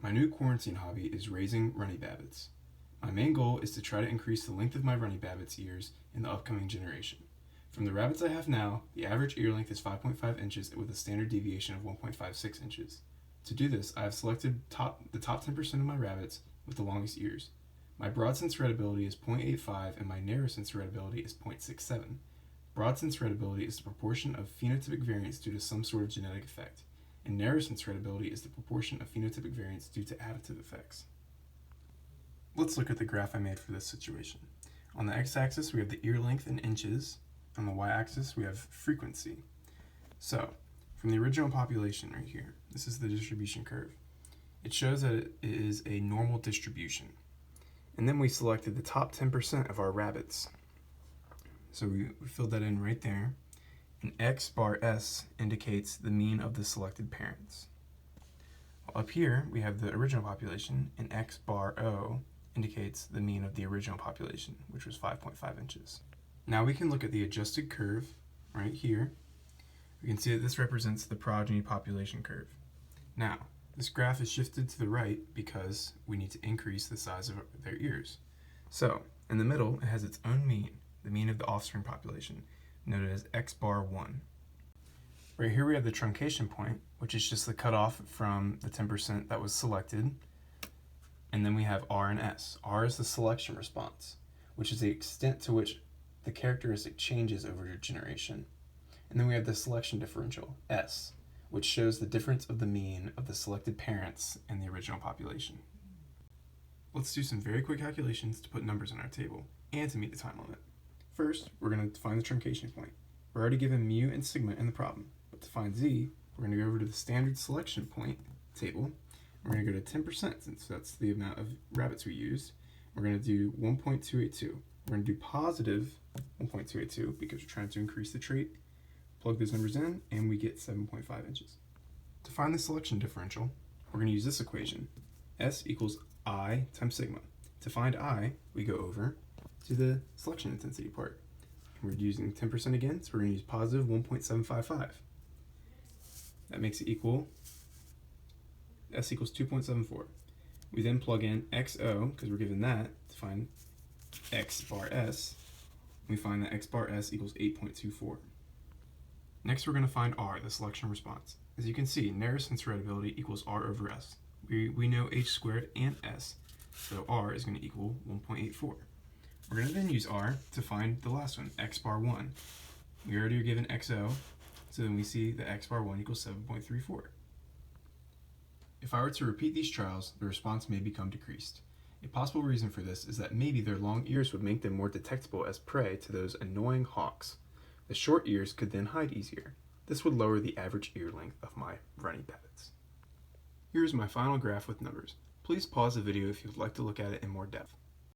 My new quarantine hobby is raising runny babbits. My main goal is to try to increase the length of my runny babbits' ears in the upcoming generation. From the rabbits I have now, the average ear length is 5.5 inches with a standard deviation of 1.56 inches. To do this, I have selected the top 10% of my rabbits with the longest ears. My broad sense readability is 0.85 and my narrow sense readability is 0.67. Broad sense readability is the proportion of phenotypic variance due to some sort of genetic effect, and narrow sense readability is the proportion of phenotypic variance due to additive effects. Let's look at the graph I made for this situation. On the x-axis, we have the ear length in inches. On the y-axis, we have frequency. So, from the original population right here, this is the distribution curve. It shows that it is a normal distribution. And then we selected the top 10% of our rabbits. So we filled that in right there. And X bar S indicates the mean of the selected parents. Up here, we have the original population, and X bar O indicates the mean of the original population, which was 5.5 inches. Now we can look at the adjusted curve right here. We can see that this represents the progeny population curve. Now, this graph is shifted to the right because we need to increase the size of their ears. So, in the middle, it has its own mean, the mean of the offspring population, noted as X bar 1. Right here we have the truncation point, which is just the cutoff from the 10% that was selected. And then we have R and S. R is the selection response, which is the extent to which the characteristic changes over your generation. And then we have the selection differential, S, which shows the difference of the mean of the selected parents and the original population. Let's do some very quick calculations to put numbers in our table and to meet the time limit. First, we're going to find the truncation point. We're already given mu and sigma in the problem, but to find z, we're going to go over to the standard selection point table. We're going to go to 10% since that's the amount of rabbits we used. We're going to do 1.282. We're going to do positive 1.282 because we're trying to increase the trait. Plug those numbers in, and we get 7.5 inches. To find the selection differential, we're going to use this equation. S equals I times sigma. To find I, we go over to the selection intensity part. And we're using 10% again, so we're going to use positive 1.755. That makes it equal, S equals 2.74. We then plug in XO, because we're given that, to find X bar S. We find that X bar S equals 8.24. Next, we're going to find R, the selection response. As you can see, narrow sense readability equals R over S. We know H squared and S, so R is going to equal 1.84. We're going to then use R to find the last one, X bar 1. We already are given XO, so then we see that X bar 1 equals 7.34. If I were to repeat these trials, the response may become decreased. A possible reason for this is that maybe their long ears would make them more detectable as prey to those annoying hawks. The short ears could then hide easier. This would lower the average ear length of my runny babbits. Here's my final graph with numbers. Please pause the video if you'd like to look at it in more depth.